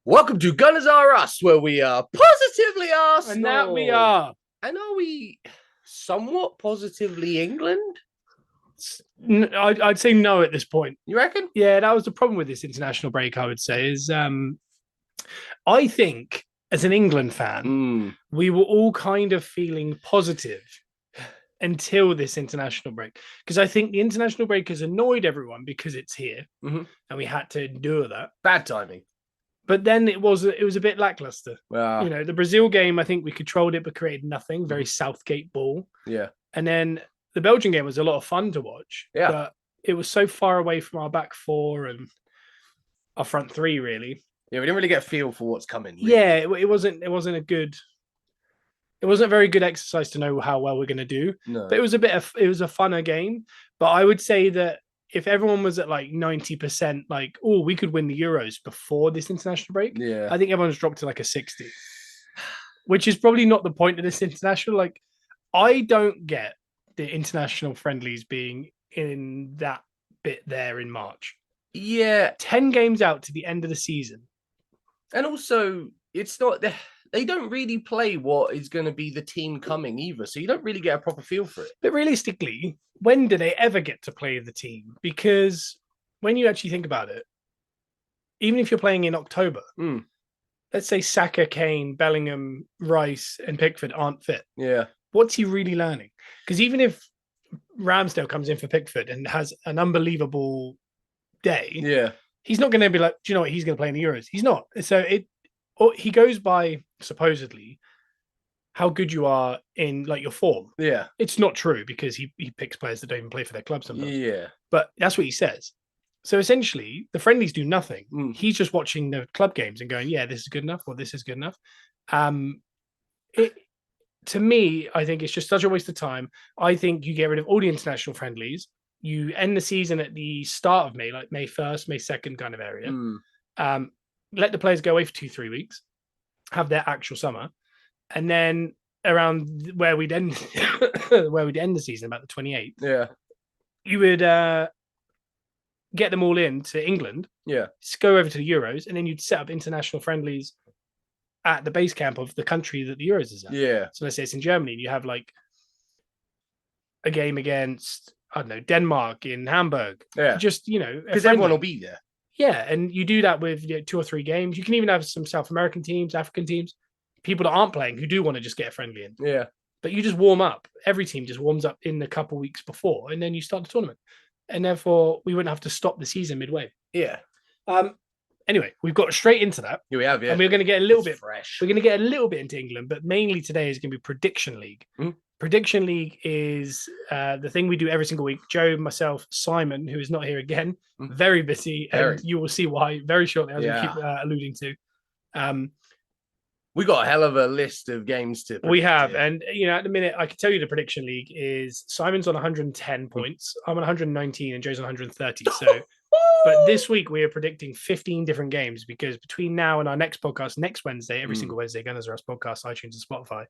Welcome to Gunners Are Us, where we are positively Arsenal. And that we are. And are we somewhat positively England? I'd say no at this point. You reckon? Yeah, that was the problem with this international break, I would say, is I think as an England fan, we were all kind of feeling positive until this international break. Because I think the international break has annoyed everyone because it's here and we had to endure that. Bad timing. But then it was a bit lackluster. You know, the Brazil game, I think we controlled it but created nothing. Very Southgate ball. Yeah. And then the Belgian game was a lot of fun to watch. Yeah. But it was so far away from our back four and our front three, really. Yeah, we didn't really get a feel for what's coming. Really. Yeah, it wasn't a very good exercise to know how well we're going to do. No. But it was a funner game. But I would say that if everyone was at like 90%, like, oh, we could win the Euros before this international break, yeah, I think everyone's dropped to like a 60, which is probably not the point of this international. Like, I don't get the international friendlies being in that bit there in March. Yeah. 10 games out to the end of the season. And also, it's not... They don't really play what is going to be the team coming either, so you don't really get a proper feel for it. But realistically, when do they ever get to play the team? Because when you actually think about it, even if you're playing in October, let's say Saka, Kane, Bellingham, Rice, and Pickford aren't fit. Yeah. What's he really learning? Because even if Ramsdale comes in for Pickford and has an unbelievable day, yeah, he's not going to be like, do you know what? He's going to play in the Euros. He's not. So he goes by supposedly how good you are in like your form. Yeah. It's not true because he picks players that don't even play for their club sometimes. Yeah. But that's what he says. So essentially, the friendlies do nothing. He's just watching the club games and going, yeah, this is good enough, or this is good enough. To me, I think it's just such a waste of time. I think you get rid of all the international friendlies. You end the season at the start of May, like May 1st, May 2nd kind of area. Let the players go away for 2-3 weeks, have their actual summer, and then around where we'd end the season, about the 28th, yeah, you would get them all in to England, go over to the Euros, and then you'd set up international friendlies at the base camp of the country that the Euros is at. Yeah. So let's say it's in Germany, and you have like a game against, I don't know, Denmark in Hamburg. Yeah. Just, because everyone will be there. Yeah, and you do that with 2 or 3 games. You can even have some South American teams, African teams, people that aren't playing who do want to just get a friendly in. Yeah. But you just warm up. Every team just warms up in a couple of weeks before, and then you start the tournament. And therefore, we wouldn't have to stop the season midway. Yeah. Anyway, we've got straight into that. Here we have, yeah. And we're going to get a little bit fresh. We're going to get a little bit into England, but mainly today is going to be Prediction League. Prediction League is the thing we do every single week. Joe, myself, Simon, who is not here again, very busy, and you will see why very shortly, as we keep alluding to. We got a hell of a list of games to predict. We have, and at the minute, I can tell you the Prediction League is Simon's on 110 points, I'm on 119, and Joe's on 130. So, but this week we are predicting 15 different games because between now and our next podcast, next Wednesday, every single Wednesday, Gunners Are Us podcast, iTunes, and Spotify.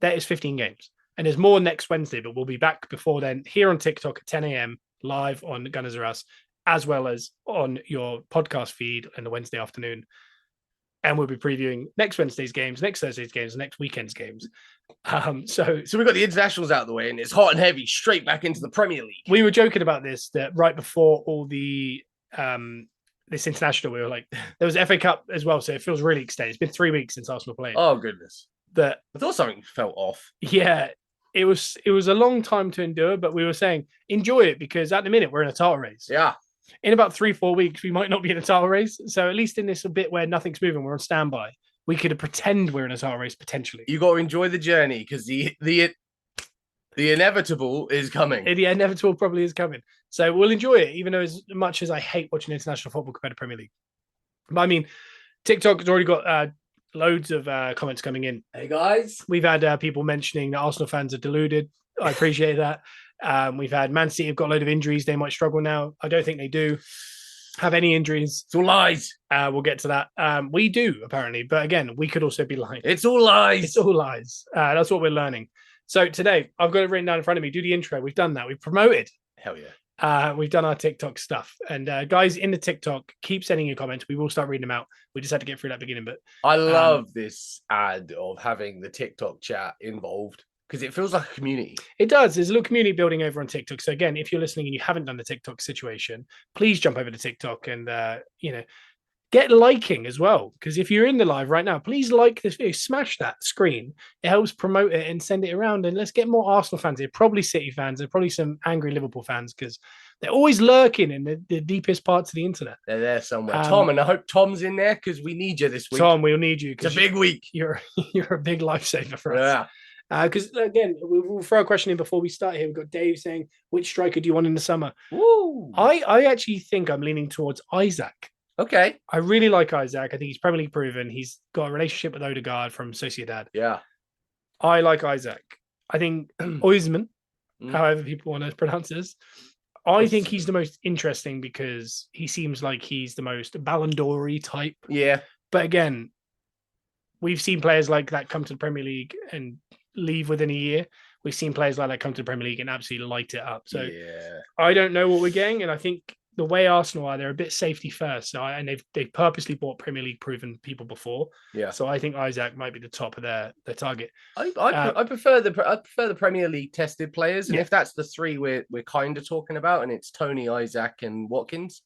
That is 15 games. And there's more next Wednesday, but we'll be back before then here on TikTok at 10 a.m. live on Gunners Are Us, as well as on your podcast feed in the Wednesday afternoon. And we'll be previewing next Wednesday's games, next Thursday's games, next weekend's games. So we've got the internationals out of the way, and it's hot and heavy straight back into the Premier League. We were joking about this, that right before all the this international, we were like, there was FA Cup as well, so it feels really extended. It's been 3 weeks since Arsenal played. Oh, goodness. I thought something felt off. Yeah, it was a long time to endure, but we were saying enjoy it because at the minute we're in a title race. Yeah. In about 3-4 weeks, we might not be in a title race. So at least in this bit where nothing's moving, we're on standby. We could pretend we're in a title race potentially. You got to enjoy the journey because the inevitable is coming. The inevitable probably is coming. So we'll enjoy it, even though as much as I hate watching international football compared to Premier League. But I mean, TikTok has already got loads of comments coming in. Hey guys, we've had people mentioning that Arsenal fans are deluded. I appreciate that. We've had Man City have got a load of injuries. They might struggle now. I don't think they do have any injuries. It's all lies. We'll get to that. We do apparently, but again, we could also be lying. It's all lies. It's all lies. That's what we're learning. So today, I've got it written down in front of me. Do the intro. We've done that. We've promoted. Hell yeah. We've done our TikTok stuff. And guys in the TikTok, keep sending your comments. We will start reading them out. We just had to get through that beginning bit. I love this ad of having the TikTok chat involved because it feels like a community. It does. There's a little community building over on TikTok. So again, if you're listening and you haven't done the TikTok situation, please jump over to TikTok and get liking as well. Because if you're in the live right now, please like this video, smash that screen. It helps promote it and send it around. And let's get more Arsenal fans here. Probably City fans. There's probably some angry Liverpool fans because they're always lurking in the deepest parts of the internet. They're there somewhere. Tom, and I hope Tom's in there because we need you this week. Tom, we'll need you. It's a big week. You're a big lifesaver for us. Yeah. Because again, we'll throw a question in before we start here. We've got Dave saying, which striker do you want in the summer? Woo. I actually think I'm leaning towards Isaac. Okay. I really like Isaac. I think he's Premier League proven. He's got a relationship with Odegaard from Sociedad. Yeah. I like Isaac. I think Oisman, however people want to pronounce this, I think he's the most interesting because he seems like he's the most Ballon d'Or-y type. Yeah. But again, we've seen players like that come to the Premier League and leave within a year. We've seen players like that come to the Premier League and absolutely light it up. So I don't know what we're getting. And I think the way Arsenal are, they're a bit safety first. So and they've purposely bought Premier League proven people before. Yeah. So I think Isaac might be the top of their target. I prefer the Premier League tested players, and if that's the three we're kind of talking about, and it's Tony, Isaac, and Watkins.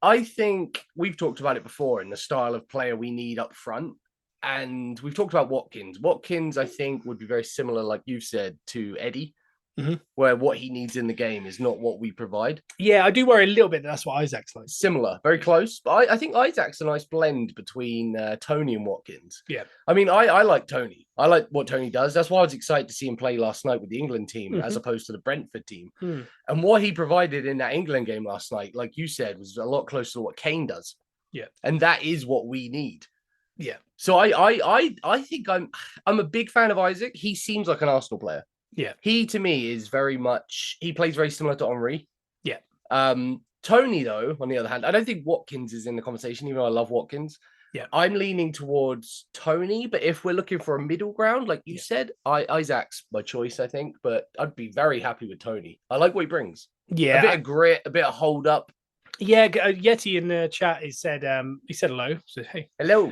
I think we've talked about it before in the style of player we need up front. And we've talked about Watkins. Watkins, I think, would be very similar, like you said, to Eddie. Where what he needs in the game is not what we provide. Yeah, I do worry a little bit that's what Isaac's like. Similar, very close. But I think Isaac's a nice blend between Tony and Watkins. Yeah. I mean, I like Tony. I like what Tony does. That's why I was excited to see him play last night with the England team as opposed to the Brentford team. And what he provided in that England game last night, like you said, was a lot closer to what Kane does. Yeah. And that is what we need. Yeah. So I think I'm a big fan of Isaac. He seems like an Arsenal player. Yeah. He, to me, is very much... He plays very similar to Henry. Yeah. Tony, though, on the other hand, I don't think Watkins is in the conversation, even though I love Watkins. Yeah. I'm leaning towards Tony, but if we're looking for a middle ground, like you said, Isaac's my choice, I think, but I'd be very happy with Tony. I like what he brings. Yeah. A bit of grit, a bit of hold up. Yeah, Yeti in the chat, he said hello. So, hey. Hello.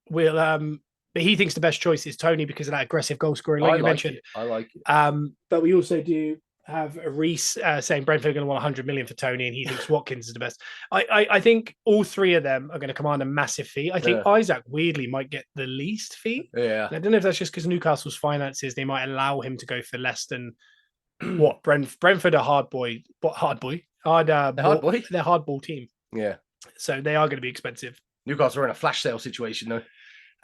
But he thinks the best choice is Tony because of that aggressive goal scoring, like you mentioned. I like it. But we also do have Reese saying Brentford are going to want 100 million for Tony, and he thinks Watkins is the best. I think all three of them are going to command a massive fee. I think Isaac weirdly might get the least fee. Yeah. And I don't know if that's just because Newcastle's finances, they might allow him to go for less than what Brentford are hard ball team. Yeah. So they are going to be expensive. Newcastle are in a flash sale situation though.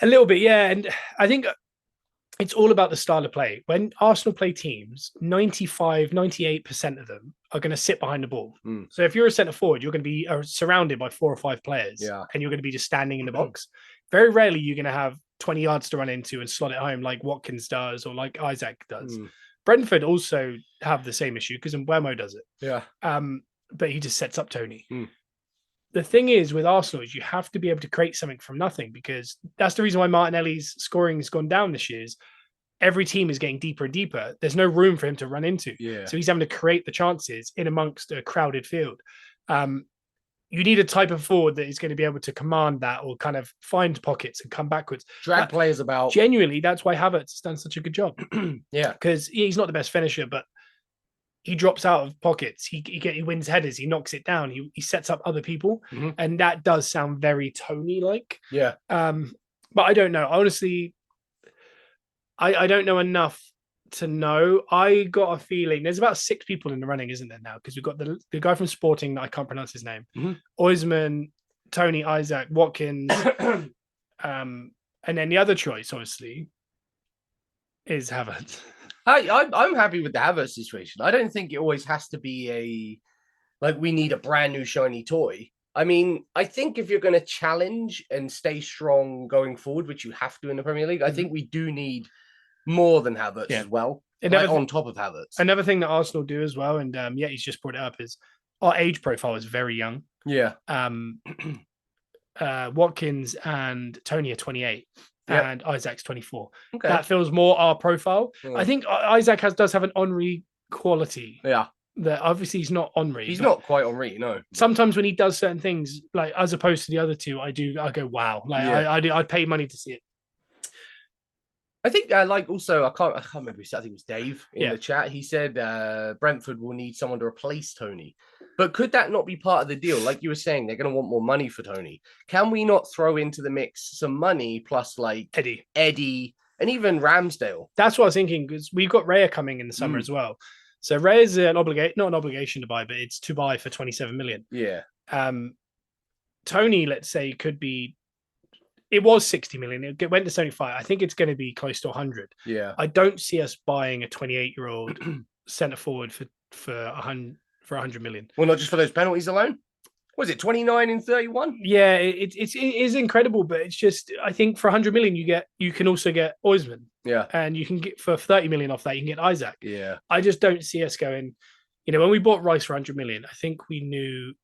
A little bit, yeah. And I think it's all about the style of play. When Arsenal play teams, 95, 98% of them are going to sit behind the ball. So if you're a centre forward, you're going to be surrounded by 4 or 5 players and you're going to be just standing in the box. Very rarely you're going to have 20 yards to run into and slot it home like Watkins does or like Isaac does. Brentford also have the same issue because Mbeumo does it. Yeah. But he just sets up Tony. The thing is with Arsenal is you have to be able to create something from nothing because that's the reason why Martinelli's scoring has gone down this year. Every team is getting deeper and deeper. There's no room for him to run into. Yeah. So he's having to create the chances in amongst a crowded field. You need a type of forward that is going to be able to command that or kind of find pockets and come backwards. Drag players about. Genuinely, that's why Havertz has done such a good job. Yeah. Because he's not the best finisher, but he drops out of pockets. He wins headers. He knocks it down. He sets up other people, and that does sound very Tony-like. Yeah. But I don't know. Honestly, I don't know enough to know. I got a feeling there's about 6 people in the running, isn't there now? Because we've got the guy from Sporting that I can't pronounce his name, Oisman, Tony, Isaac, Watkins, and then the other choice, obviously, is Havertz. I'm happy with the Havertz situation. I don't think it always has to be we need a brand new shiny toy. I mean, I think if you're going to challenge and stay strong going forward, which you have to in the Premier League, I think we do need more than Havertz as well. On top of Havertz. Another thing that Arsenal do as well, and he's just brought it up, is our age profile is very young. Yeah. Watkins and Tony are 28. And Isaac's 24. Okay. That feels more our profile. I think Isaac does have an Henry quality. Yeah. that obviously he's not Henri. He's not quite Henri, no. Sometimes when he does certain things, like as opposed to the other two, I go, wow. Like I'd pay money to see it. I think also I can't remember who said, I think it was Dave in the chat. He said Brentford will need someone to replace Tony. But could that not be part of the deal? Like you were saying, they're going to want more money for Tony. Can we not throw into the mix some money plus like Eddie and even Ramsdale? That's what I was thinking, because we've got Raya coming in the summer as well. So Raya's not an obligation to buy, but it's to buy for 27 million. Yeah. Tony, let's say, could be. It was 60 million. It went to 75. I think it's going to be close to 100. Yeah. I don't see us buying a 28-year-old centre forward for 100 million. Well, not just for those penalties alone. Was it 29 and 31? Yeah, it is incredible, but it's just, I think for 100 million you can also get Oisman. Yeah. And you can get for 30 million off that, you can get Isaac. Yeah. I just don't see us going, when we bought Rice for 100 million, I think we knew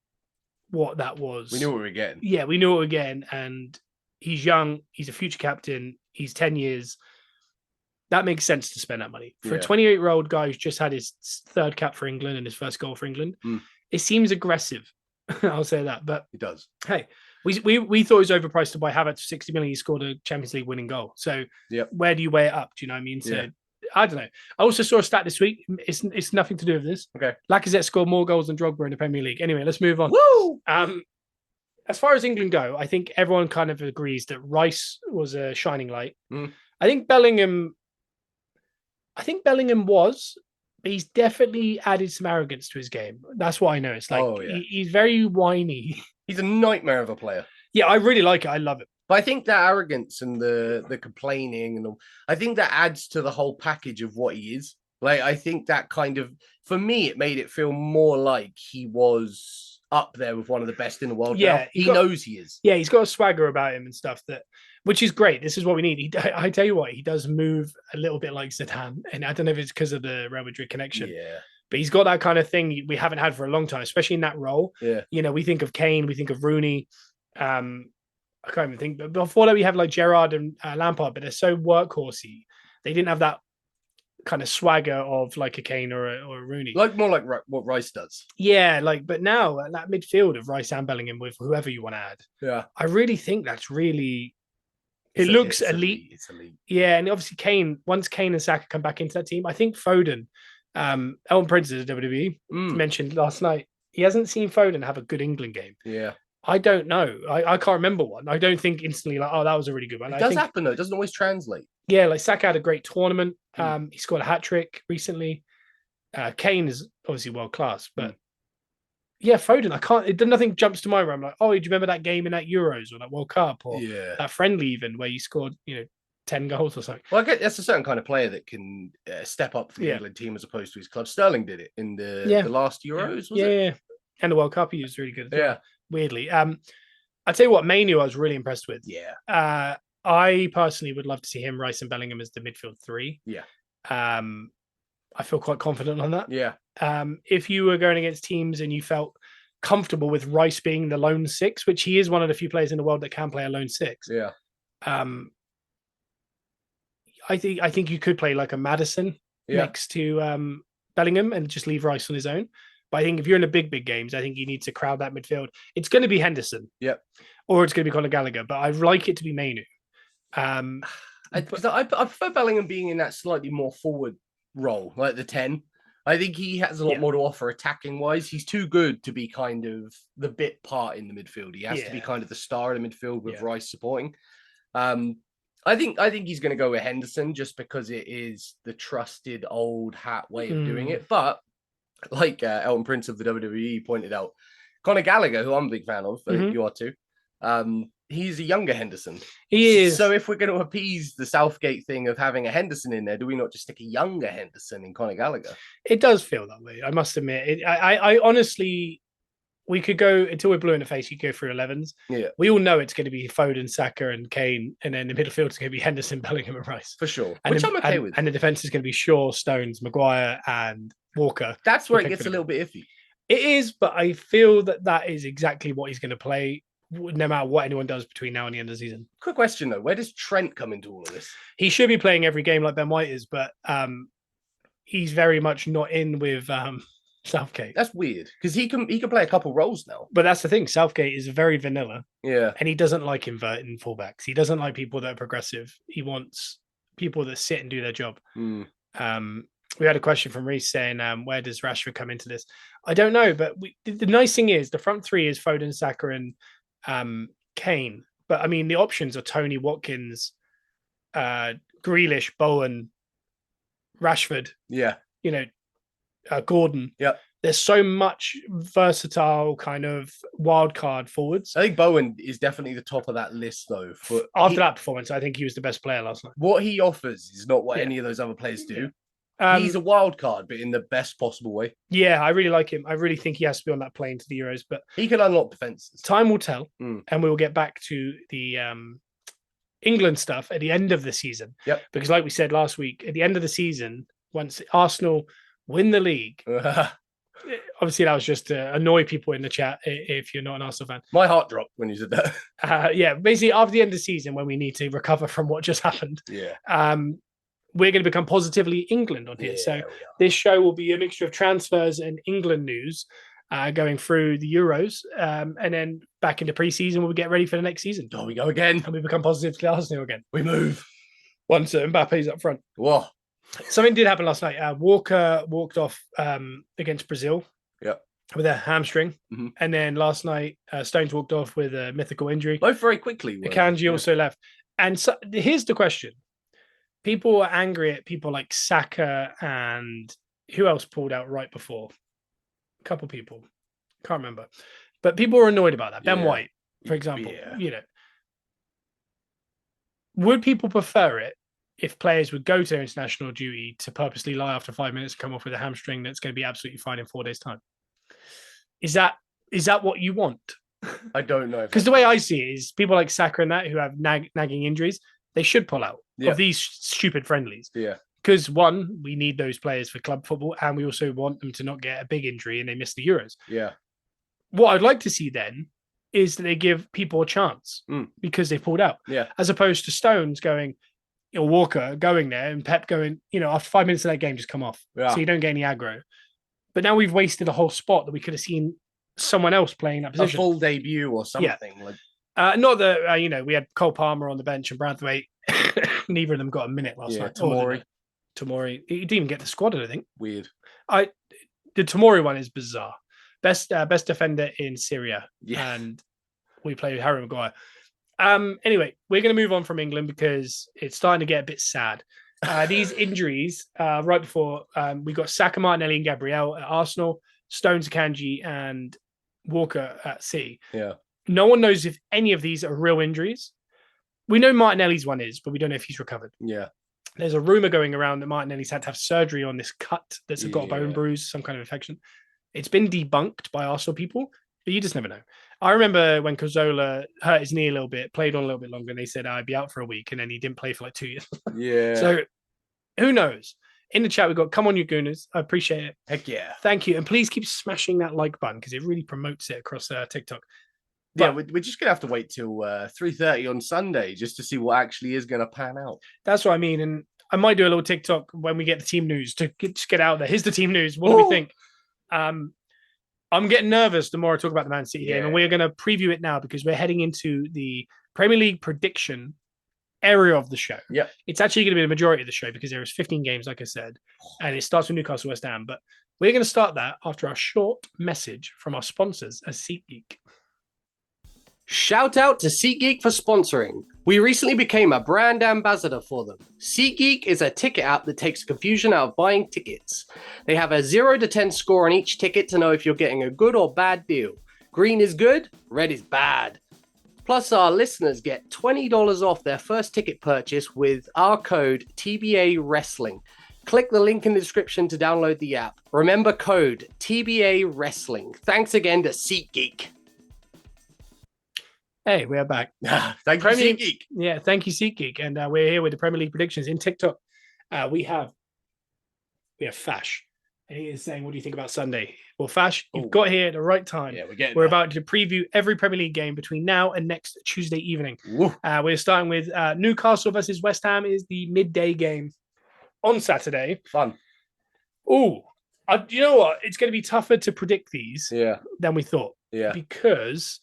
what that was. We knew what we were getting. Yeah, we knew what we were getting, and he's young, he's a future captain, he's 10 years. That makes sense to spend that money. For a 28-year-old guy who's just had his third cap for England and his first goal for England, it seems aggressive. I'll say that. But it does. Hey, we thought it was overpriced to buy Havertz for 60 million. He scored a Champions League winning goal. So where do you weigh it up? Do you know what I mean? So I don't know. I also saw a stat this week. It's nothing to do with this. Okay. Lacazette scored more goals than Drogba in the Premier League. Anyway, let's move on. Woo! As far as England go, I think everyone kind of agrees that Rice was a shining light. I think Bellingham was, but he's definitely added some arrogance to his game. That's what I know. It's like he's very whiny. He's a nightmare of a player. Yeah, I really like it. I love it. But I think that arrogance and the complaining and all, I think that adds to the whole package of what he is. Like, I think that kind of, for me, it made it feel more like he was up there with one of the best in the world. Yeah, now. He knows he is. Yeah, he's got a swagger about him and stuff which is great. This is what we need. I tell you what, he does move a little bit like Zidane, and I don't know if it's because of the Real Madrid connection. Yeah, but he's got that kind of thing we haven't had for a long time, especially in that role. Yeah, we think of Kane, we think of Rooney. I can't even think. But before that, we have like Gerrard and Lampard, but they're so workhorsey. They didn't have that kind of swagger of like a Kane or a Rooney. More like what Rice does. Yeah, but now that midfield of Rice and Bellingham with whoever you want to add. Yeah, I really think that's really. It looks elite. It's elite. Yeah, and obviously Kane. Once Kane and Saka come back into that team, I think Foden, Elton Prince is a WWE mentioned last night. He hasn't seen Foden have a good England game. Yeah. I don't know. I can't remember one. I don't think instantly like, oh, that was a really good one. It does happen though. It doesn't always translate. Yeah, like Saka had a great tournament. He scored a hat-trick recently. Kane is obviously world class, but yeah, Foden, nothing jumps to mind where I'm like, oh, do you remember that game in that Euros or that World Cup or that friendly even where you scored, 10 goals or something? Well, I get that's a certain kind of player that can step up for the England team as opposed to his club. Sterling did it in the last Euros, was it? Yeah. And the World Cup, he was really good. Yeah. Weirdly. I'll tell you what, Mainu I was really impressed with. Yeah. I personally would love to see him, Rice and Bellingham as the midfield three. Yeah. I feel quite confident on that. Yeah. If you were going against teams and you felt comfortable with Rice being the lone six, which he is one of the few players in the world that can play a lone six. Yeah. I think you could play like a Maddison next to Bellingham and just leave Rice on his own. But I think if you're in the big games, I think you need to crowd that midfield. It's going to be Henderson. Yep. Or it's going to be Conor Gallagher, but I'd like it to be Mainu. I prefer Bellingham being in that slightly more forward role, like the 10. I think he has a lot more to offer attacking wise. He's too good to be kind of the bit part in the midfield. He has to be kind of the star in the midfield with Rice supporting. I think he's going to go with Henderson just because it is the trusted old hat way of doing it. But like Elton Prince of the WWE pointed out, Conor Gallagher, who I'm a big fan of, I think you are too. He's a younger Henderson. He is. So if we're going to appease the Southgate thing of having a Henderson in there, do we not just stick a younger Henderson in Conor Gallagher? It does feel that way, I must admit. I honestly, we could go until we're blue in the face. You go through 11s. Yeah, we all know it's going to be Foden, Saka, and Kane, and then the midfield is going to be Henderson, Bellingham, and Rice for sure. Which I'm okay with. And the defense is going to be Shaw, Stones, Maguire, and Walker. That's where it gets a little bit iffy. It is, but I feel that is exactly what he's going to play, no matter what anyone does between now and the end of the season. Quick question though, where does Trent come into all of this? He should be playing every game like Ben White is, but he's very much not in with Southgate. That's weird because he can play a couple roles now. But that's the thing. Southgate is very vanilla. Yeah. And he doesn't like inverting fullbacks. He doesn't like people that are progressive. He wants people that sit and do their job. We had a question from Reese saying, where does Rashford come into this? I don't know, but the nice thing is the front three is Foden, Saka, and Kane. But I mean, the options are Tony, Watkins, Grealish, Bowen, Rashford. Yeah. Gordon. Yeah. There's so much versatile kind of wild card forwards. I think Bowen is definitely the top of that list, though. After that performance, I think he was the best player last night. What he offers is not what any of those other players do. He's a wild card, but in the best possible way. Yeah, I really like him. I really think he has to be on that plane to the Euros, but he can unlock defenses. Time will tell, and we will get back to the England stuff at the end of the season. Yep. Because like we said last week, at the end of the season, once Arsenal win the league, obviously that was just to annoy people in the chat if you're not an Arsenal fan. My heart dropped when you said that. Yeah, basically after the end of the season, when we need to recover from what just happened. Yeah. We're going to become positively England on here. So this show will be a mixture of transfers and England news going through the Euros. And then back into preseason, we'll get ready for the next season. Oh, we go again. And we become positively Arsenal again. We move. Once Mbappe's up front. Whoa. Something did happen last night. Walker walked off against Brazil. Yep. With a hamstring. And then last night, Stones walked off with a mythical injury. Both very quickly. Akanji also left. And so here's the question. People are angry at people like Saka and who else pulled out right before? A couple people. Can't remember. But people are annoyed about that. Ben White, for example. Would people prefer it if players would go to their international duty to purposely lie after 5 minutes and come off with a hamstring that's going to be absolutely fine in 4 days' time? Is that what you want? I don't know. Because the way I see it is people like Saka and that who have nagging injuries, they should pull out of these stupid friendlies. Yeah. Because one, we need those players for club football, and we also want them to not get a big injury and they miss the Euros. Yeah. What I'd like to see then is that they give people a chance because they pulled out. Yeah. As opposed to Stones going, Walker going there and Pep going, after 5 minutes of that game, just come off. Yeah. So you don't get any aggro. But now we've wasted a whole spot that we could have seen someone else playing that position. A full debut or something. Yeah. Not that, we had Cole Palmer on the bench and Branthwaite. Neither of them got a minute last night. Tomori. He didn't even get the squad, I think. Weird. The Tomori one is bizarre. Best defender in Syria. Yeah. And we played Harry Maguire. Anyway, we're going to move on from England because it's starting to get a bit sad. These injuries, right before we got Saka, Martinelli, and Gabriel at Arsenal, Stones, Akanji, and Walker at City. Yeah. No one knows if any of these are real injuries. We know Martinelli's one is, but we don't know if he's recovered. Yeah. There's a rumor going around that Martinelli's had to have surgery on this cut that's got a bone bruise, some kind of infection. It's been debunked by Arsenal people, but you just never know. I remember when Cazorla hurt his knee a little bit, played on a little bit longer, and they said, I'd be out for a week, and then he didn't play for like 2 years. Yeah. So who knows? In the chat, we've got, come on, you Gooners. I appreciate it. Heck yeah. Thank you. And please keep smashing that like button because it really promotes it across TikTok. But we're just going to have to wait till 3:30 on Sunday just to see what actually is going to pan out. That's what I mean. And I might do a little TikTok when we get the team news to get out there. Here's the team news. What do we think? I'm getting nervous the more I talk about the Man City game. And we're going to preview it now because we're heading into the Premier League prediction area of the show. Yeah. It's actually going to be the majority of the show because there is 15 games, like I said. And it starts with Newcastle West Ham. But we're going to start that after our short message from our sponsors at SeatGeek. Shout out to SeatGeek for sponsoring. We recently became a brand ambassador for them. SeatGeek is a ticket app that takes confusion out of buying tickets. They have a 0 to 10 score on each ticket to know if you're getting a good or bad deal. Green is good, red is bad. Plus, our listeners get $20 off their first ticket purchase with our code TBA Wrestling. Click the link in the description to download the app. Remember code TBA Wrestling. Thanks again to SeatGeek. Hey, we are back. Thank you, SeatGeek. Yeah, thank you, SeatGeek. And we're here with the Premier League predictions in TikTok. We have Fash. And he is saying, what do you think about Sunday? Well, Fash, you've got here at the right time. Yeah, we're about to preview every Premier League game between now and next Tuesday evening. We're starting with Newcastle versus West Ham is the midday game on Saturday. Fun. Ooh, You know what? It's going to be tougher to predict these than we thought. Yeah. Because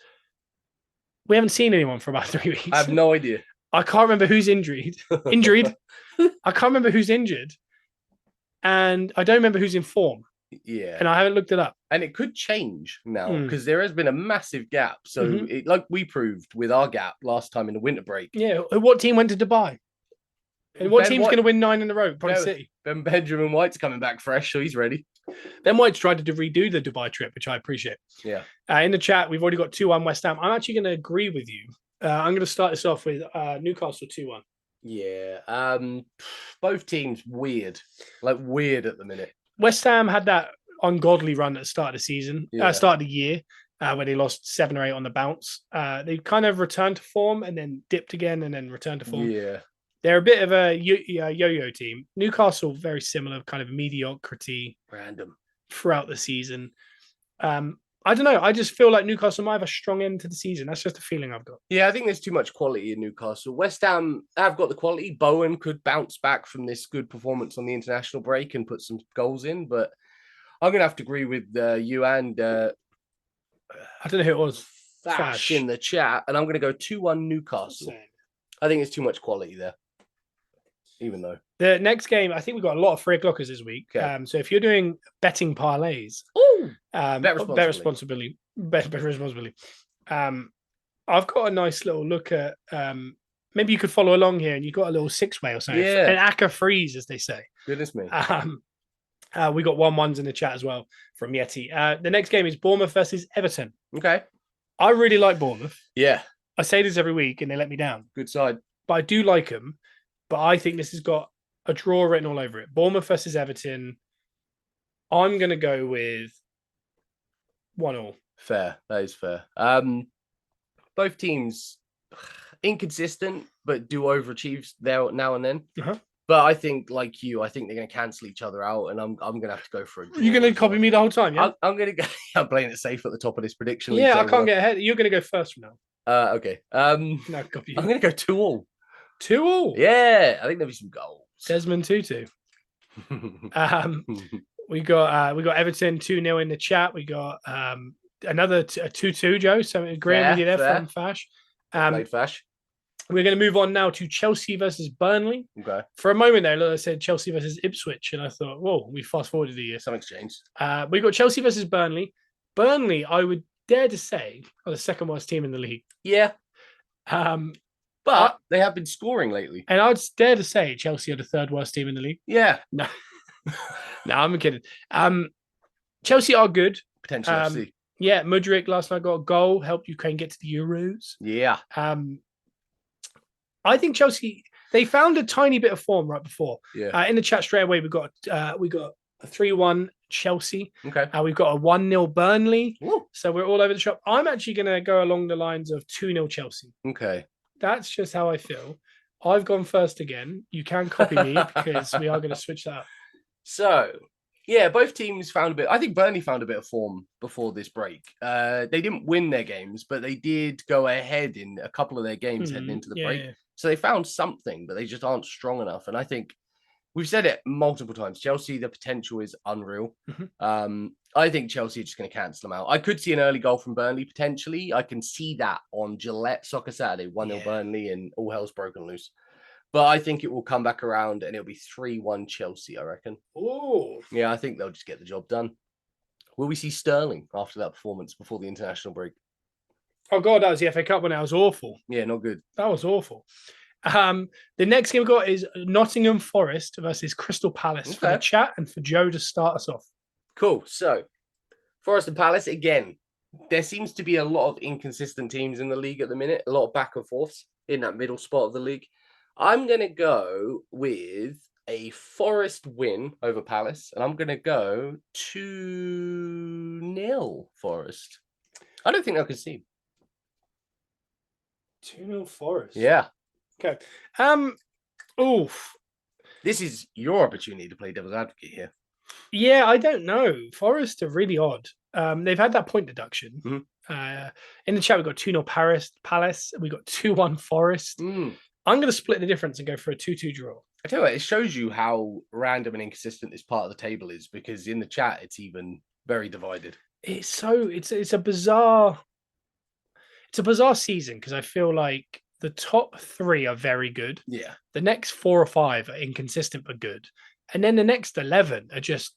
we haven't seen anyone for about 3 weeks. I have no idea. I can't remember who's injured. I can't remember who's injured. And I don't remember who's in form. Yeah. And I haven't looked it up. And it could change now because there has been a massive gap. So, like we proved with our gap last time in the winter break. Yeah. What team went to Dubai? And what team's going to win 9 in a row? Probably City. Benjamin White's coming back fresh, so he's ready. Ben White's tried to redo the Dubai trip, which I appreciate. Yeah. In the chat, we've already got 2-1 West Ham. I'm actually going to agree with you. I'm going to start this off with Newcastle 2-1. Yeah. Both teams weird at the minute. West Ham had that ungodly run at the start of the season, start of the year, where they lost 7 or 8 on the bounce. They kind of returned to form and then dipped again and then returned to form. Yeah. They're a bit of a yo-yo team. Newcastle, very similar, kind of mediocrity. Random. Throughout the season. I don't know. I just feel like Newcastle might have a strong end to the season. That's just a feeling I've got. Yeah, I think there's too much quality in Newcastle. West Ham have got the quality. Bowen could bounce back from this good performance on the international break and put some goals in, but I'm going to have to agree with you and I don't know who it was. Fash in the chat, and I'm going to go 2-1 Newcastle. I think it's too much quality there. Even though the next game, I think we've got a lot of 3 o'clockers this week. Okay. So if you're doing betting parlays, bet responsibly. I've got a nice little look at. Maybe you could follow along here, and you've got a little 6-way or something. Yeah, an ACCA freeze, as they say. Goodness me. We got 1-1s in the chat as well from Yeti. The next game is Bournemouth versus Everton. Okay, I really like Bournemouth. Yeah, I say this every week, and they let me down. Good side, but I do like them. But I think this has got a draw written all over it. Bournemouth versus Everton. I'm going to go with 1-1. Fair. That is fair. Both teams inconsistent, but do overachieve there now and then. But I think, like you, I think they're going to cancel each other out, and I'm going to have to go for a draw. You're going to copy me the whole time, yeah? I'm going to go. I'm playing it safe at the top of this prediction. Yeah, I can't get ahead. You're going to go first from now. Okay. No, copy you. I'm going to go 2-2. 2-2. Yeah, I think there'll be some goals. Desmond Tutu. We got Everton 2-0 in the chat. We got another 2-2, Joe. So agreeing with you there from Fash. Played Fash. We're going to move on now to Chelsea versus Burnley. Okay. For a moment there, I said Chelsea versus Ipswich, and I thought, whoa, we fast forwarded the year. Something's changed. We got Chelsea versus Burnley. Burnley, I would dare to say, are the second worst team in the league. Yeah. But they have been scoring lately. And I'd dare to say Chelsea are the third worst team in the league. Yeah. No. No, I'm kidding. Chelsea are good. Potentially. Yeah, Mudryk last night got a goal, helped Ukraine get to the Euros. Yeah. I think Chelsea, they found a tiny bit of form right before. Yeah. In the chat straight away, we got a 3-1 Chelsea. Okay. We've got a 1-0 Burnley. Ooh. So we're all over the shop. I'm actually going to go along the lines of 2-0 Chelsea. Okay. That's just how I feel. I've gone first again. You can copy me because we are going to switch that up. So, yeah, both teams found a bit. I think Burnley found a bit of form before this break. They didn't win their games, but they did go ahead in a couple of their games heading into the break. Yeah. So they found something, but they just aren't strong enough. And I think we've said it multiple times. Chelsea, the potential is unreal. I think Chelsea are just going to cancel them out. I could see an early goal from Burnley, potentially. I can see that on Gillette Soccer Saturday, 1-0 Burnley, and all hell's broken loose. But I think it will come back around, and it'll be 3-1 Chelsea, I reckon. Oh. Yeah, I think they'll just get the job done. Will we see Sterling after that performance before the international break? Oh, God, that was the FA Cup when that was awful. Yeah, not good. That was awful. The next game we've got is Nottingham Forest versus Crystal Palace for the chat and for Joe to start us off. Cool. So, Forest and Palace, again, there seems to be a lot of inconsistent teams in the league at the minute, a lot of back and forths in that middle spot of the league. I'm going to go with a Forest win over Palace, and I'm going to go 2-0 Forest. I don't think they'll concede. 2-0 Forest. Yeah. Okay. Oof. This is your opportunity to play devil's advocate here. Yeah, I don't know. Forest are really odd. They've had that point deduction. In the chat, we've got 2-0 Palace. We got 2-1 Forest. I'm going to split the difference and go for a 2-2 draw. I tell you what, it shows you how random and inconsistent this part of the table is, because in the chat it's even very divided. It's a bizarre season, because I feel like the top 3 are very good. Yeah. The next 4 or 5 are inconsistent but good. And then the next 11 are just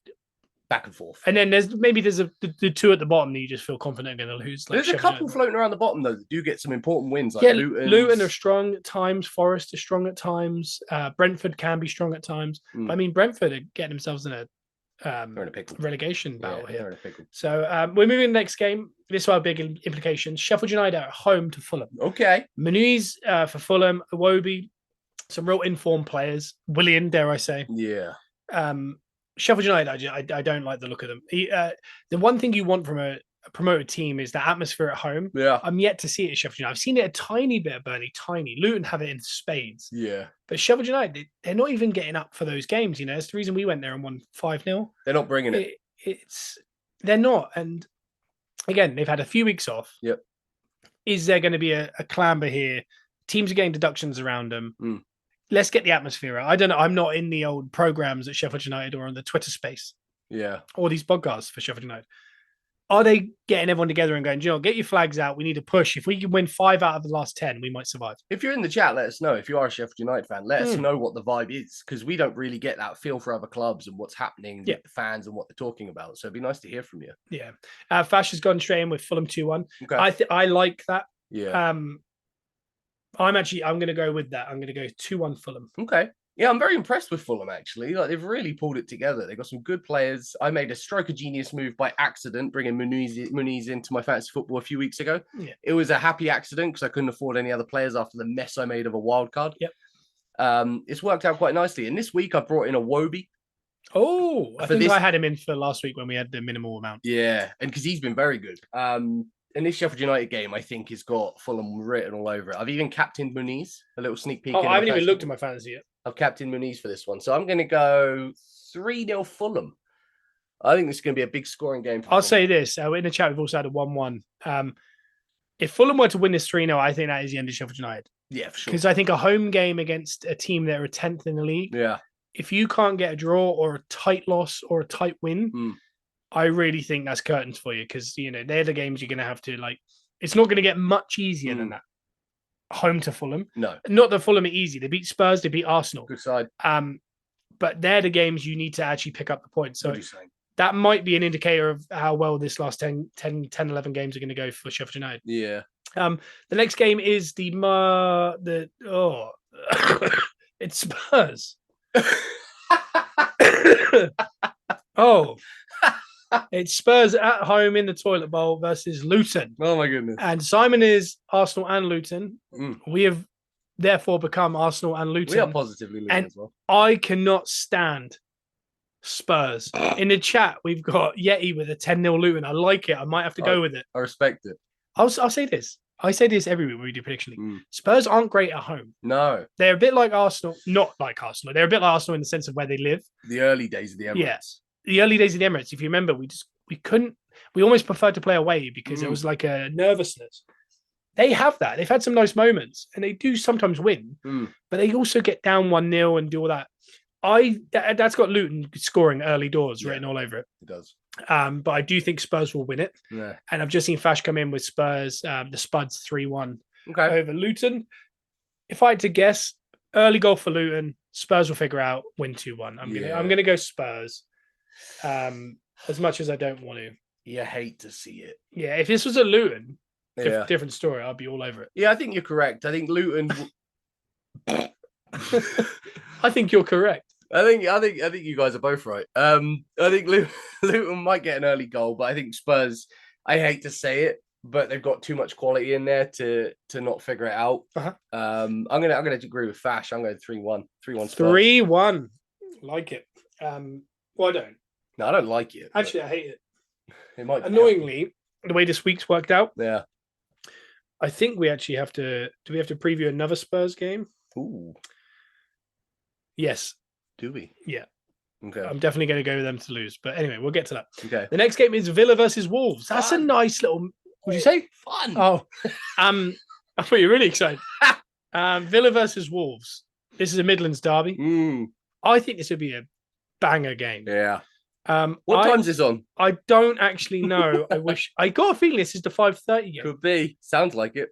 back and forth. And then there's the 2 at the bottom that you just feel confident are going to lose. Like there's Sheffield a couple United. floating around the bottom though that do get some important wins. Like Yeah, Luton. Luton are strong at times. Forest are strong at times. Brentford can be strong at times. But I mean, Brentford are getting themselves in a relegation battle here. So we're moving to the next game. This will have big implications. Sheffield United at home to Fulham. Okay. Muniz for Fulham. Iwobi, some real informed players. Willian, dare I say. Yeah. Sheffield United, I don't like the look of them. The one thing you want from a promoted team is the atmosphere at home. Yeah. I'm yet to see it at Sheffield United. I've seen it a tiny bit at Burnley, tiny. Luton have it in spades. Yeah. But Sheffield United, they're not even getting up for those games. You know, it's the reason we went there and won 5-0. They're not bringing it. They're not. And again, they've had a few weeks off. Yep. Is there going to be a clamber here? Teams are getting deductions around them. Let's get the atmosphere out. I don't know. I'm not in the old programs at Sheffield United or on the Twitter space. Yeah. Or these podcasts for Sheffield United. Are they getting everyone together and going, get your flags out. We need to push. If we can win 5 out of the last 10, we might survive. If you're in the chat, let us know. If you are a Sheffield United fan, let us know what the vibe is, because we don't really get that feel for other clubs and what's happening with the fans and what they're talking about. So it'd be nice to hear from you. Yeah. Fash has gone straight in with Fulham 2-1. Okay. I like that. Yeah. I'm going to go with that. I'm going to go 2-1 Fulham. Okay. Yeah, I'm very impressed with Fulham, actually. Like, they've really pulled it together. They've got some good players. I made a stroke of genius move by accident, bringing Muniz into my fantasy football a few weeks ago. Yeah. It was a happy accident because I couldn't afford any other players after the mess I made of a wild card. Yep. It's worked out quite nicely. And this week I brought in a Iwobi. Oh, I think I had him in for last week when we had the minimal amount. Yeah, and because he's been very good. And this Sheffield United game, I think, has got Fulham written all over it. I've even captained Muniz, a little sneak peek. I haven't even looked at my fantasy yet. I've captained Muniz for this one. So I'm going to go 3-0 Fulham. I think this is going to be a big scoring game. I'll say this. In the chat, we've also had a 1-1. If Fulham were to win this 3-0, I think that is the end of Sheffield United. Yeah, for sure. Because I think a home game against a team that are 10th in the league, if you can't get a draw or a tight loss or a tight win, I really think that's curtains for you, because, you know, they're the games you're going to have to, like, it's not going to get much easier than that. Home to Fulham. No. Not that Fulham are easy. They beat Spurs, they beat Arsenal. Good side. But they're the games you need to actually pick up the points. So that might be an indicator of how well this last 10, 11 games are going to go for Sheffield United. Yeah. The next game is it's Spurs. It's Spurs at home in the toilet bowl versus Luton. Oh my goodness. And Simon is Arsenal and Luton. We have therefore become Arsenal and Luton. We are positively Luton as well. I cannot stand Spurs. In the chat, we've got Yeti with a 10-0 Luton. I like it. I might have to go with it. I respect it. I'll say this. I say this every week when we do prediction league. Spurs aren't great at home. No. They're a bit like Arsenal. Not like Arsenal. They're a bit like Arsenal in the sense of where they live. The early days of the Emirates. Yeah. The early days of the Emirates, if you remember, we almost preferred to play away because it was like a nervousness. They have that. They've had some nice moments and they do sometimes win, but they also get down 1-0 and do all that. That's got Luton scoring early doors written all over it. It does. But I do think Spurs will win it. Yeah. And I've just seen Fash come in with Spurs, the Spuds 3-1 over Luton. If I had to guess, early goal for Luton, Spurs will figure out, win 2-1. I'm gonna go Spurs. As much as I don't want to. You hate to see it. Yeah, if this was a Luton, different story, I'd be all over it. Yeah, I think you're correct. I think Luton. I think you're correct. I think you guys are both right. I think Luton might get an early goal, but I think Spurs. I hate to say it, but they've got too much quality in there to not figure it out. I'm gonna agree with Fash. I'm going 3-1. 3-1 Spurs. 3-1. Like it. Well, I don't. No, I don't like it. Actually, I hate it. It might annoyingly the way this week's worked out. Yeah. I think we actually have to. Do we have to preview another Spurs game? Ooh. Yes. Do we? Yeah. Okay. I'm definitely going to go with them to lose. But anyway, we'll get to that. Okay. The next game is Villa versus Wolves. That's a nice little. Would you say fun? Oh, I thought you were really excited. Villa versus Wolves. This is a Midlands derby. I think this would be a banger game. Yeah. What time's this on? I don't actually know. I got a feeling this is the 5:30 game. Could be. Sounds like it.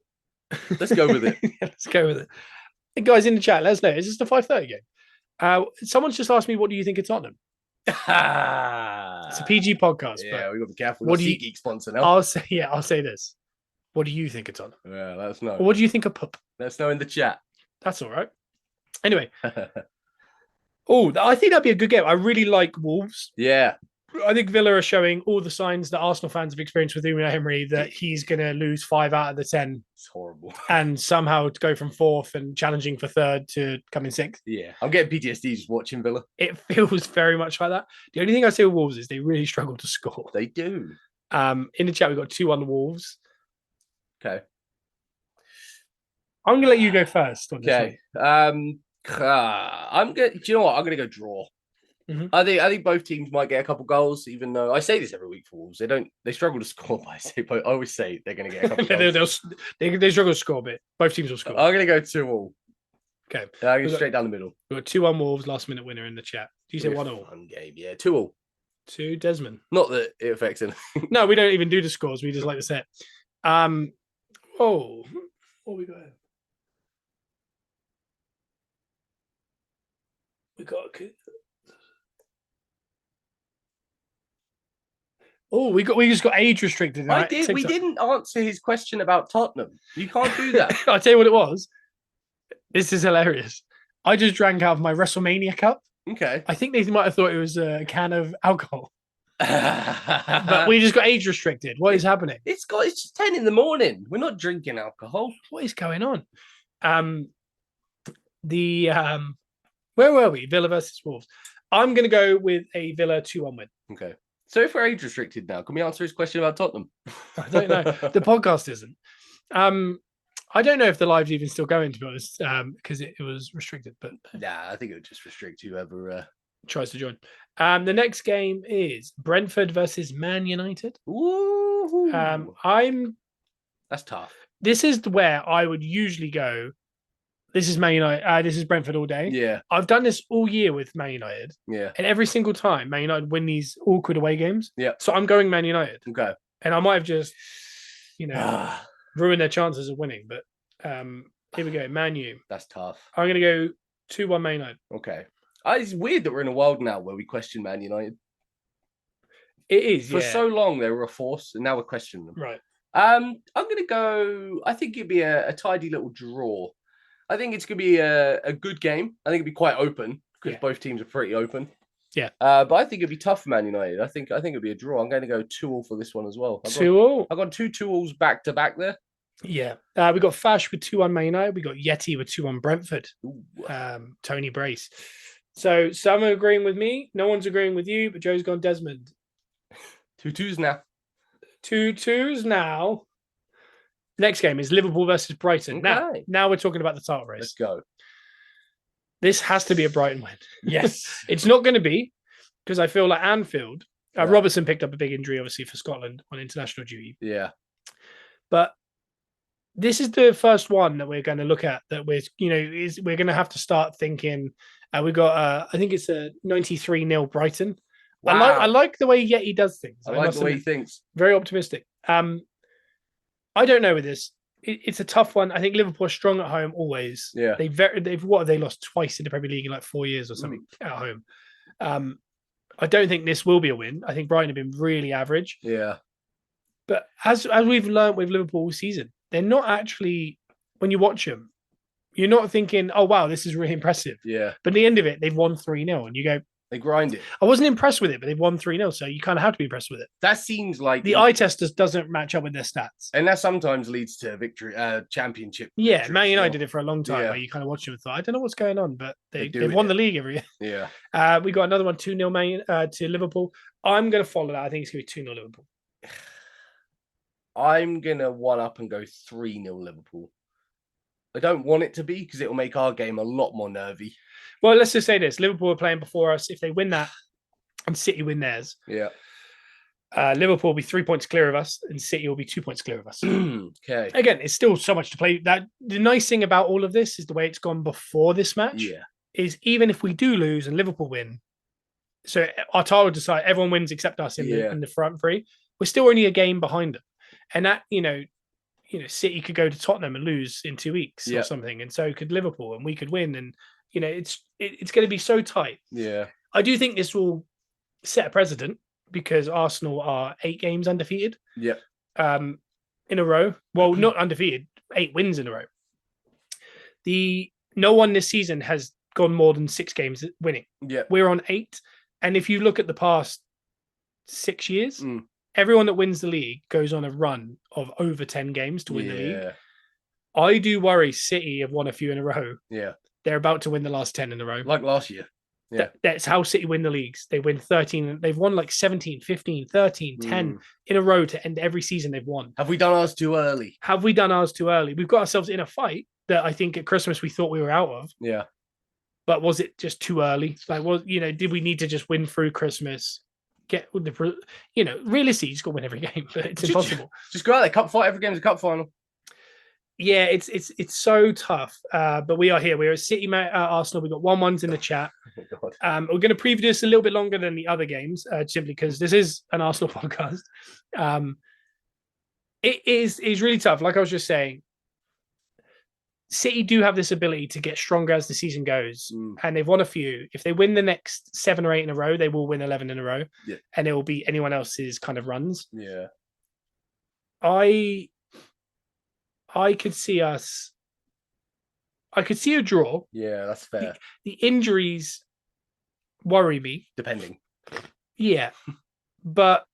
Let's go with it. Let's go with it. Hey guys in the chat, let us know. Is this the 5:30 game? Someone's just asked me, what do you think of Tottenham? It's a PG podcast. Yeah, we got to be careful. What do you SeatGeek sponsor now? I'll say this. What do you think of Tottenham? Yeah, let us know. Or what do you think of Pup? Let us know in the chat. That's all right. Anyway. I think that'd be a good game. I really like Wolves. Yeah. I think Villa are showing all the signs that Arsenal fans have experienced with Unai Emery, that he's going to lose 5 out of the 10. It's horrible. And somehow to go from 4th and challenging for 3rd to coming 6th. Yeah. I'm getting PTSD just watching Villa. It feels very much like that. The only thing I say with Wolves is they really struggle to score. They do. In the chat, we've got 2-1 Wolves. Okay. I'm going to let you go first. Okay. I'm going to, do you know what? I'm going to go draw. Mm-hmm. I think both teams might get a couple goals, even though I say this every week for Wolves. They struggle to score, but I always say they're going to get a couple goals. They struggle to score a bit. Both teams will score. I'm going to go 2-2. Okay. I'm going straight down the middle. We've got 2-1 Wolves, last minute winner in the chat. Do you say 1-1? Fun game, yeah. 2-2. To Desmond. Not that it affects anything. No, we don't even do the scores. We just like to say it. What we got here? We just got age restricted. We didn't answer his question about Tottenham. You can't do that. I'll tell you what it was. This is hilarious. I just drank out of my WrestleMania cup. Okay. I think they might have thought it was a can of alcohol. But we just got age restricted. What is happening? It's 10 in the morning. We're not drinking alcohol. What is going on? Where were we? Villa versus Wolves. I'm going to go with a Villa 2-1 win. Okay. So if we're age restricted now, can we answer his question about Tottenham? I don't know. The podcast isn't. I don't know if the live's even still going, to be honest, because it was restricted. But nah, I think it would just restrict whoever tries to join. The next game is Brentford versus Man United. Ooh. That's tough. This is where I would usually go. This is Man United. This is Brentford all day. Yeah. I've done this all year with Man United. Yeah. And every single time Man United win these awkward away games. Yeah. So I'm going Man United. Okay. And I might have just, ruined their chances of winning. But here we go. Man U. That's tough. I'm going to go 2-1 Man United. Okay. It's weird that we're in a world now where we question Man United. It is, For so long, they were a force, and now we're questioning them. Right. I'm going to go, I think it'd be a tidy little draw. I think it's going to be a good game. I think it'd be quite open because both teams are pretty open. Yeah. But I think it'd be tough for Man United. I think it'd be a draw. I'm going to go 2-2 for this one as well. 2-2. I've got 2 2-2s back to back there. Yeah. We got Fash with 2-1 Man United. We got Yeti with 2-1 Brentford. Tony Brace. So some are agreeing with me. No one's agreeing with you, but Joe's gone Desmond. 2-2s now. 2-2s now. Next game is Liverpool versus Brighton. Okay. Now we're talking about the title race. Let's go. This has to be a Brighton win. Yes. It's not going to be, because I feel like Anfield, Robertson picked up a big injury, obviously, for Scotland on international duty. Yeah. But this is the first one that we're going to look at that we're going to have to start thinking. We got, I think it's a 93-0 Brighton. Wow. I like the way Yeti does things. I like the way he thinks. Very optimistic. I don't know with this. It's a tough one. I think Liverpool are strong at home always. Yeah. They've lost twice in the Premier League in like 4 years or something at home. I don't think this will be a win. I think Brighton have been really average. Yeah. But as we've learned with Liverpool all season, they're not actually, when you watch them, you're not thinking, oh, wow, this is really impressive. Yeah. But at the end of it, they've won 3-0. And you go, they grind it. I wasn't impressed with it, but they've won 3-0. So you kind of have to be impressed with it. That seems like the eye test just doesn't match up with their stats. And that sometimes leads to victory, championship. Yeah, Man United did it for a long time where you kind of watch them and thought, I don't know what's going on, but they've won the league every year. Yeah. We got another one, 2-0 to Liverpool. I'm going to follow that. I think it's going to be 2-0 Liverpool. I'm going to one up and go 3-0 Liverpool. I don't want it to be because it will make our game a lot more nervy. Well, let's just say this. Liverpool are playing before us. If they win that and City win theirs, Liverpool will be 3 points clear of us, and City will be 2 points clear of us. Okay. Again, it's still so much to play. That the nice thing about all of this is the way it's gone before this match. Yeah. Is even if we do lose and Liverpool win, so Arteta will decide everyone wins except us in the front three. We're still only a game behind them, and that City could go to Tottenham and lose in 2 weeks or something, and so could Liverpool, and we could win, and it's going to be so tight. Yeah, I do think this will set a precedent because Arsenal are 8 games undefeated. Yep. In a row. Well, not undefeated, 8 wins in a row. No one this season has gone more than 6 games winning. Yeah, we're on 8, and if you look at the past 6 years, everyone that wins the league goes on a run of over 10 games to win the league. I do worry City have won a few in a row. Yeah, they're about to win the last 10 in a row, like last year. Yeah, that's how City win the leagues. They win 13. They've won like 17, 15, 13, 10 in a row to end every season they've won. Have we done ours too early? Have we done ours too early? We've got ourselves in a fight that I think at Christmas we thought we were out of. Yeah. But was it just too early? Like, did we need to just win through Christmas? Realistically, you just got to win every game. But it's impossible. Just go out there, cup fight. Every game's a cup final. Yeah, it's so tough. But we are here. We're at City, Arsenal. We've got 1-1s in the chat. Oh, we're going to preview this a little bit longer than the other games, simply because this is an Arsenal podcast. It is really tough. Like I was just saying, City do have this ability to get stronger as the season goes, and they've won a few. If they win the next 7 or 8 in a row, they will win 11 in a row, and it will be anyone else's kind of runs. Yeah, I could see us. I could see a draw. Yeah, that's fair. The injuries worry me. Depending. Yeah, but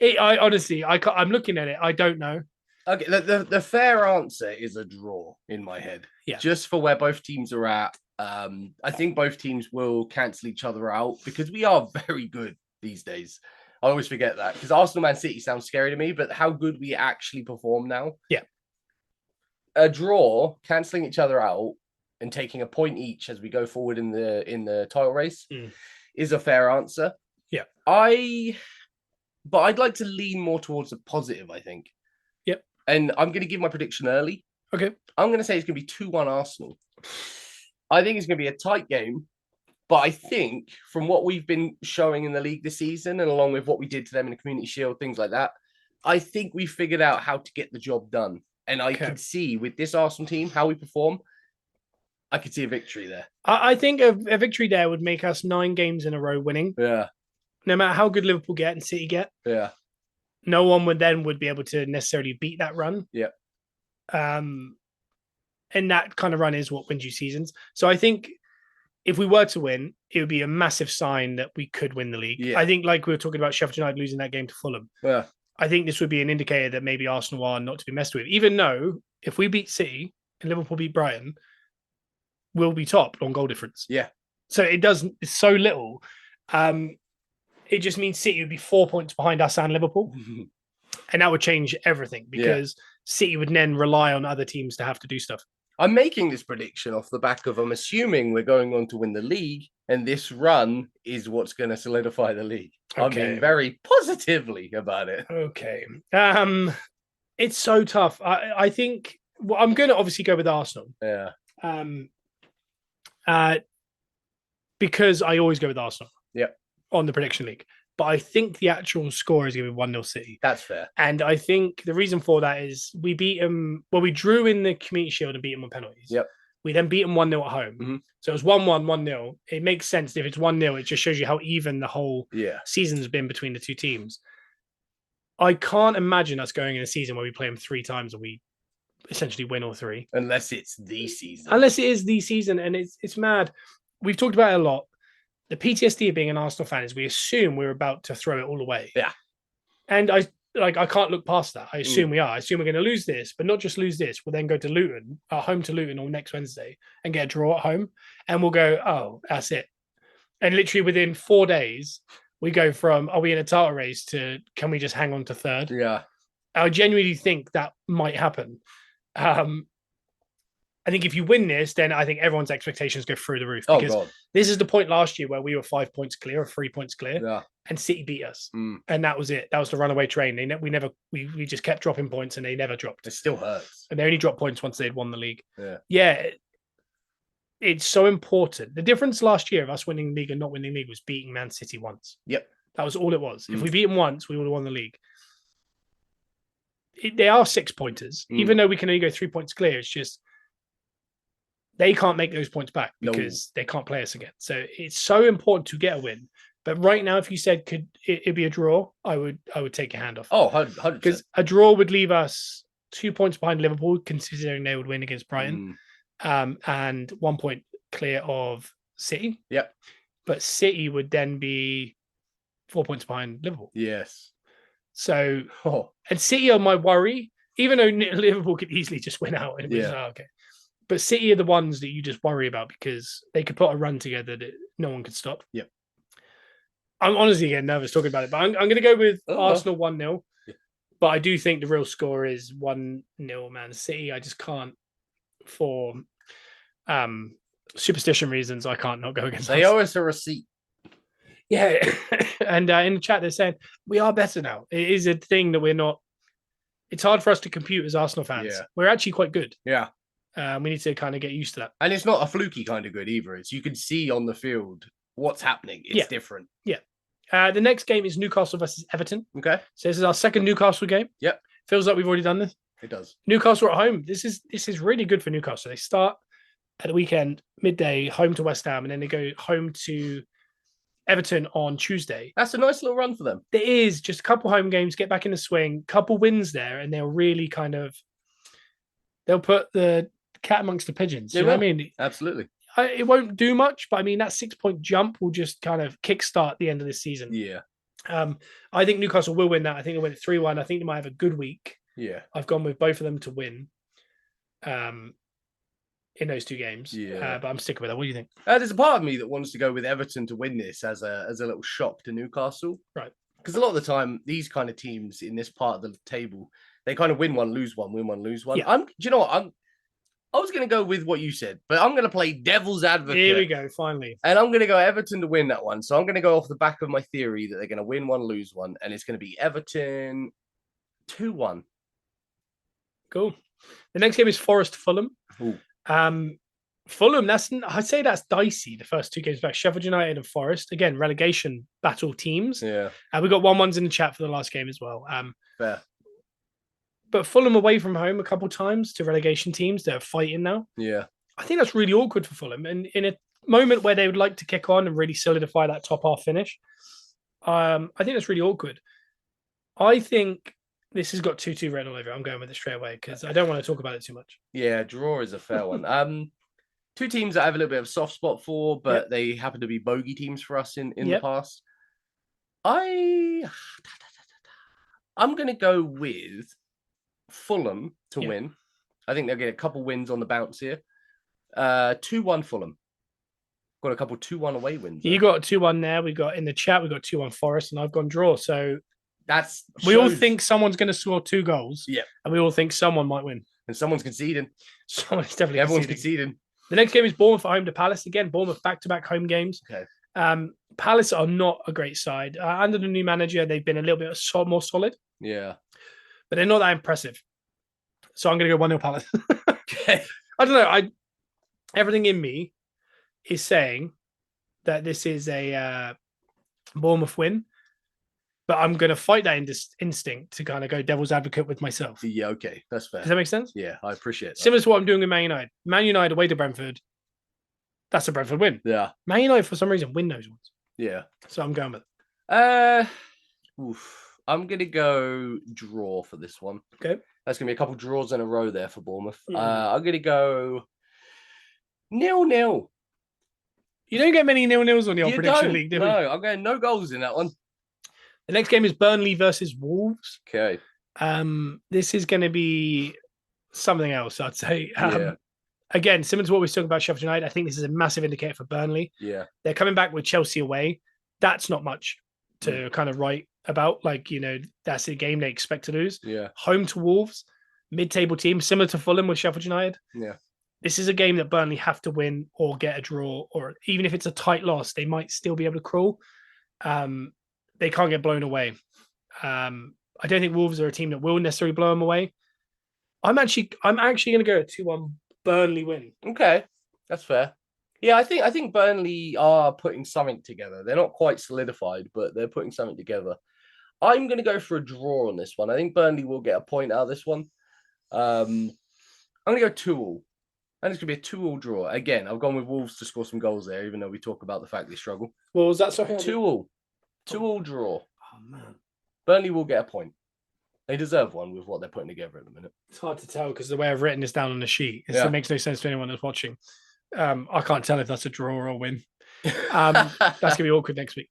I'm looking at it. I don't know. Okay, the fair answer is a draw in my head. Yeah. Just for where both teams are at. I think both teams will cancel each other out because we are very good these days. I always forget that because Arsenal Man City sounds scary to me, but how good we actually perform now. Yeah. A draw, cancelling each other out and taking a point each as we go forward in the title race is a fair answer. Yeah. But I'd like to lean more towards the positive, I think. Yep. And I'm going to give my prediction early. Okay. I'm going to say it's going to be 2-1 Arsenal. I think it's going to be a tight game. But I think from what we've been showing in the league this season and along with what we did to them in the Community Shield, things like that, I think we figured out how to get the job done. And I could see with this Arsenal team, how we perform, I could see a victory there. I think a victory there would make us 9 games in a row winning. Yeah. No matter how good Liverpool get and City get. Yeah. No one would be able to necessarily beat that run. Yeah. And that kind of run is what wins you seasons. So I think if we were to win, it would be a massive sign that we could win the league. Yeah. I think like we were talking about Sheffield United losing that game to Fulham. Yeah. I think this would be an indicator that maybe Arsenal are not to be messed with. Even though if we beat City and Liverpool beat Brighton, we'll be top on goal difference. Yeah. So it's so little. It just means City would be 4 points behind us and Liverpool. And that would change everything because City would then rely on other teams to have to do stuff. I'm making this prediction off the back of I'm assuming we're going on to win the league, and this run is what's going to solidify the league. Okay. I'm being very positively about it. Okay. It's so tough. I think I'm going to obviously go with Arsenal. Yeah. Because I always go with Arsenal. Yeah. On the prediction league. But I think the actual score is going to be 1-0 City. That's fair. And I think the reason for that is we beat them. Well, we drew in the Community Shield and beat them on penalties. Yep. We then beat them 1-0 at home. Mm-hmm. So it was 1-1, 1-0. It makes sense if it's 1-0. It just shows you how even the whole season's been between the two teams. I can't imagine us going in a season where we play them 3 times and we essentially win all 3. Unless it's the season. Unless it is the season, and it's mad. We've talked about it a lot. The PTSD of being an Arsenal fan is we assume we're about to throw it all away. Yeah. And I can't look past that. I assume we are. I assume we're going to lose this, but not just lose this. We'll then go to Luton, home to Luton on next Wednesday and get a draw at home. And we'll go, oh, that's it. And literally within 4 days, we go from, are we in a title race to, can we just hang on to 3rd? Yeah. I genuinely think that might happen. I think if you win this, then I think everyone's expectations go through the roof. Oh Because God. this is the point last year where we were 5 points clear or 3 points clear, Yeah. and City beat us, Mm. and that was it. That was the runaway train. We just kept dropping points, and they never dropped. It still hurts. And they only dropped points once they'd won the league. Yeah. It's so important. The difference last year of us winning the league and not winning the league was beating Man City once. Yep. That was all it was. If we beat them once, we would have won the league. They are 6 pointers, even though we can only go 3 points clear. It's just they can't make those points back because they can't play us again. So it's so important to get a win. But right now, if you said could it be a draw, I would take your hand off. Oh, 100%. Because a draw would leave us 2 points behind Liverpool, considering they would win against Brighton, and 1 point clear of City. Yep. But City would then be 4 points behind Liverpool. Yes. So, and City are my worry, even though Liverpool could easily just win out. And okay. But City are the ones that you just worry about because they could put a run together that no one could stop. Yep. I'm honestly getting nervous talking about it, but I'm going to go with Arsenal 1-0. Yeah. But I do think the real score is 1-0 Man City. I just can't, for superstition reasons, I can't not go against They owe us a receipt. Yeah. And in the chat, they're saying, we are better now. It is a thing that we're not. It's hard for us to compute as Arsenal fans. Yeah. We're actually quite good. Yeah. We need to kind of get used to that. And it's not a fluky kind of good either. It's you can see on the field what's happening. It's different. Yeah. The next game is Newcastle versus Everton. Okay. So this is our second Newcastle game. Yep. Feels like we've already done this. It does. Newcastle at home. This is really good for Newcastle. They start at the weekend, midday, home to West Ham, and then they go home to Everton on Tuesday. That's a nice little run for them. It is just a couple home games, get back in the swing, couple wins there, and they'll really they'll put the cat amongst the pigeons. You know what I mean? Absolutely. It won't do much, but I mean, that 6 point jump will just kind of kickstart the end of this season. Yeah. I think Newcastle will win that. I think they'll win 3-1. I think they might have a good week. Yeah. I've gone with both of them to win in those two games. Yeah. But I'm sticking with that. What do you think? There's a part of me that wants to go with Everton to win this as a little shock to Newcastle. Right. Because a lot of the time, these kind of teams in this part of the table, they kind of win one, lose one, win one, lose one. Yeah. Do you know what? I was going to go with what you said, but I'm going to play devil's advocate. Here we go, finally. And I'm going to go Everton to win that one. So I'm going to go off the back of my theory that they're going to win one, lose one. And it's going to be Everton 2-1. Cool. The next game is Forest Fulham. Ooh. Fulham, I'd say that's dicey, the first two games back. Sheffield United and Forest. Again, relegation battle teams. Yeah. We got 1-1s in the chat for the last game as well. Fair. But Fulham away from home a couple times to relegation teams that are fighting now. Yeah. I think that's really awkward for Fulham. And in a moment where they would like to kick on and really solidify that top half finish, I think that's really awkward. I think this has got 2-2 written all over it. I'm going with it straight away because I don't want to talk about it too much. Yeah, draw is a fair one. Two teams that I have a little bit of a soft spot for, but they happen to be bogey teams for us in the past. I'm going to go with Fulham to win. I think they'll get a couple wins on the bounce here. 2-1 Fulham. Got a couple 2-1 away wins. You got 2-1 there. We got in the chat, we got 2-1 Forest, and I've gone draw. So we all think someone's going to score 2 goals. Yeah. And we all think someone might win. And someone's conceding. Everyone's conceding. The next game is Bournemouth at home to Palace. Again, Bournemouth back-to-back home games. Okay. Palace are not a great side. Under the new manager, they've been a little bit more solid. Yeah. But they're not that impressive. So I'm going to go 1-0 Palace. Okay. I don't know. Everything in me is saying that this is a Bournemouth win. But I'm going to fight that instinct to kind of go devil's advocate with myself. Yeah, okay. That's fair. Does that make sense? Yeah, I appreciate that. Similar to what I'm doing with Man United. Man United away to Brentford. That's a Brentford win. Yeah. Man United, for some reason, win those ones. Yeah. So I'm going with it. I'm going to go draw for this one. Okay. That's going to be a couple draws in a row there for Bournemouth. I'm going to go 0-0. You don't get many 0-0s on your prediction league, do you? No, I'm going no goals in that one. The next game is Burnley versus Wolves. Okay. This is going to be something else, I'd say. Again, similar to what we were talking about Sheffield United, I think this is a massive indicator for Burnley. Yeah. They're coming back with Chelsea away. That's not much to kind of write about. That's a game they expect to lose. Yeah. Home to Wolves, mid-table team, similar to Fulham with Sheffield United. Yeah. This is a game that Burnley have to win or get a draw, or even if it's a tight loss, they might still be able to crawl. They can't get blown away. I don't think Wolves are a team that will necessarily blow them away. I'm actually going to go a 2-1 Burnley win. Okay, that's fair. Yeah, I think Burnley are putting something together. They're not quite solidified, but they're putting something together. I'm going to go for a draw on this one. I think Burnley will get a point out of this one. I'm going to go 2-2. And it's going to be a 2-2 draw. Again, I've gone with Wolves to score some goals there, even though we talk about the fact they struggle. What was that? Sorry, 2-2. 2-2 draw. Oh, man. Burnley will get a point. They deserve one with what they're putting together at the minute. It's hard to tell because the way I've written this down on the sheet, it makes no sense to anyone that's watching. I can't tell if that's a draw or a win. That's going to be awkward next week.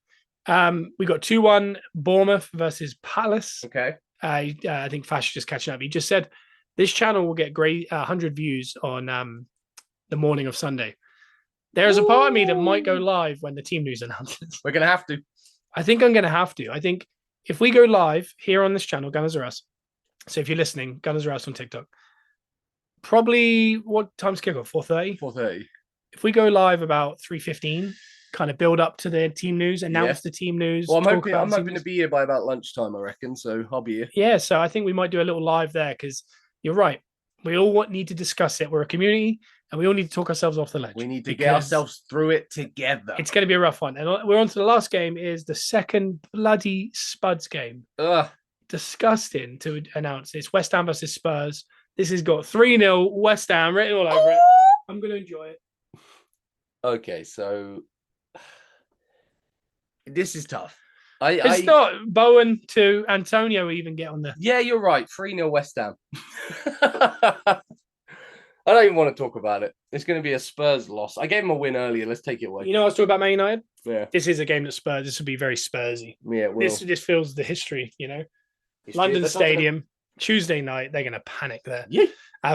We got 2-1 Bournemouth versus Palace. Okay. I think Fash is just catching up. He just said this channel will get great 100 views on the morning of Sunday. There's a part of me that might go live when the team news announces. We're going to have to. I think I'm going to have to. I think if we go live here on this channel, Gunners Are Us, so if you're listening, Gunners Are Us on TikTok, probably what time's kickoff? 4:30? 4:30. If we go live about 3:15, kind of build up to the team news, announce the team news. Well, I'm hoping to be here by about lunchtime, I reckon, so I'll be here. Yeah, so I think we might do a little live there because you're right. We all need to discuss it. We're a community and we all need to talk ourselves off the ledge. We need to get ourselves through it together. It's going to be a rough one. And we're on to the last game is the second bloody Spuds game. Ugh. Disgusting to announce. It's West Ham versus Spurs. This has got 3-0 West Ham written all over it. I'm going to enjoy it. Okay, so this is tough. It's not Bowen to Antonio even get on there. Yeah, you're right. 3-0 West Ham. I don't even want to talk about it. It's going to be a Spurs loss. I gave them a win earlier. Let's take it away. You know, I was talking about Man United. Yeah, this is a game that Spurs. This will be very Spursy. Yeah, it will. This feels the history. You know, London Stadium, Tuesday night. They're going to panic there. Yeah.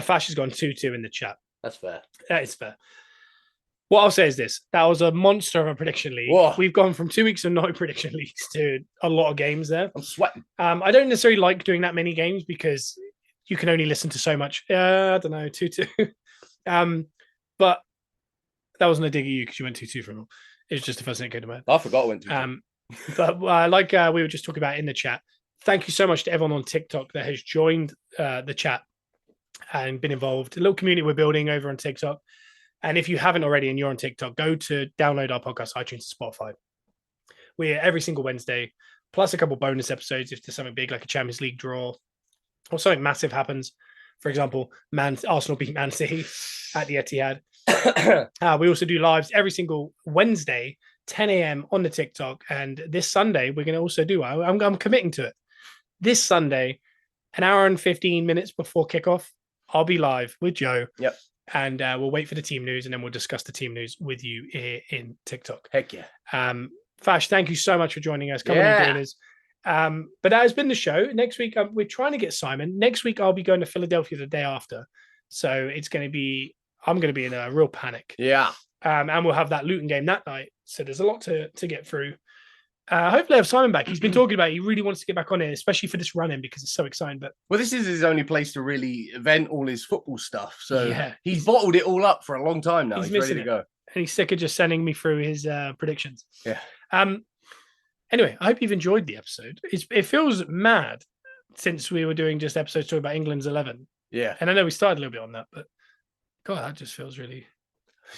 Fash has gone 2-2 in the chat. That's fair. That is fair. What I'll say is this: that was a monster of a prediction league. Whoa. We've gone from 2 weeks of no prediction leagues to a lot of games there. I'm sweating. I don't necessarily like doing that many games because you can only listen to so much. I don't know, 2-2. But that wasn't a dig at you because you went 2-2 from all. It was just the first thing that came to mind. I forgot I went 2-2. But like we were just talking about in the chat, thank you so much to everyone on TikTok that has joined the chat and been involved. A little community we're building over on TikTok. And if you haven't already and you're on TikTok, go to download our podcast, iTunes and Spotify. We're every single Wednesday, plus a couple bonus episodes if there's something big like a Champions League draw or something massive happens. For example, Arsenal beat Man City at the Etihad. We also do lives every single Wednesday, 10 a.m. on the TikTok. And this Sunday, we're going to also do, I'm committing to it. This Sunday, an hour and 15 minutes before kickoff, I'll be live with Joe. Yep. And we'll wait for the team news and then we'll discuss the team news with you here in TikTok. Heck yeah. Fash, thank you so much for joining us. Come on and join us. But that has been the show. Next week, we're trying to get Simon. Next week, I'll be going to Philadelphia the day after. So it's going to be, I'm going to be in a real panic. Yeah. And we'll have that Luton game that night. So there's a lot to get through. Hopefully I have Simon back. He's been talking about it. He really wants to get back on it, especially for this run-in because it's so exciting. But well, this is his only place to really vent all his football stuff. So yeah, he's bottled it all up for a long time now. He's ready to go. And he's sick of just sending me through his predictions. Yeah. Anyway, I hope you've enjoyed the episode. It feels mad since we were doing just episodes talking about England's 11. Yeah. And I know we started a little bit on that, but God, that just feels really...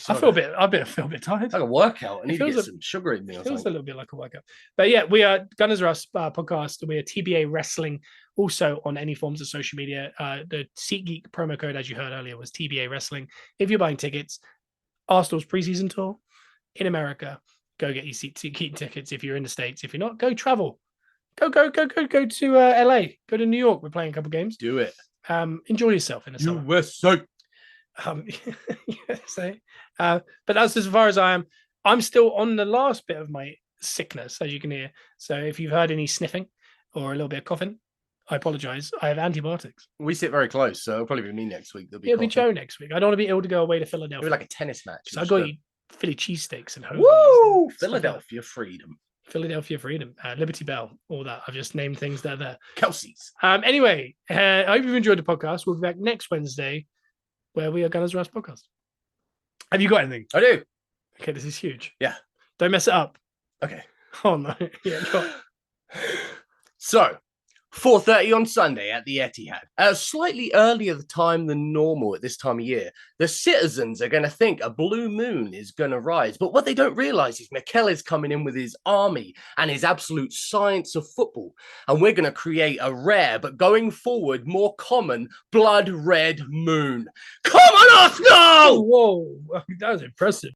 I feel a bit tired. It's like a workout. I need to get some sugar in me. It feels a little bit like a workout. But yeah, we are Gunners Are Us podcast. We are TBA Wrestling, also on any forms of social media. The SeatGeek promo code, as you heard earlier, was TBA Wrestling. If you're buying tickets, Arsenal's preseason tour in America, go get your SeatGeek tickets. If you're in the States, if you're not, go travel. Go to LA. Go to New York. We're playing a couple games. Do it. Enjoy yourself in the summer. USA. USA. But that's as far as I am. I'm still on the last bit of my sickness, as you can hear. So if you've heard any sniffing or a little bit of coughing, I apologize. I have antibiotics. We sit very close, so it'll probably be me next week. It'll be Joe next week. I don't want to be able to go away to Philadelphia. It'll be like a tennis match. So I got to eat Philly cheesesteaks and home. Woo! Philadelphia Freedom. Philadelphia Freedom, Liberty Bell, all that. I've just named things that are there. Kelsey's. Anyway, I hope you've enjoyed the podcast. We'll be back next Wednesday. where we are Gunners Rust podcast. Have you got anything? I do. Okay, this is huge. Yeah. Don't mess it up. Okay. Oh no. Yeah, go on. So, 4:30 on Sunday at the Etihad. At a slightly earlier time than normal at this time of year, the citizens are going to think a blue moon is going to rise. But what they don't realise is Mikel is coming in with his army and his absolute science of football. And we're going to create a rare, but going forward, more common blood red moon. Come on, Arsenal! Whoa, that was impressive.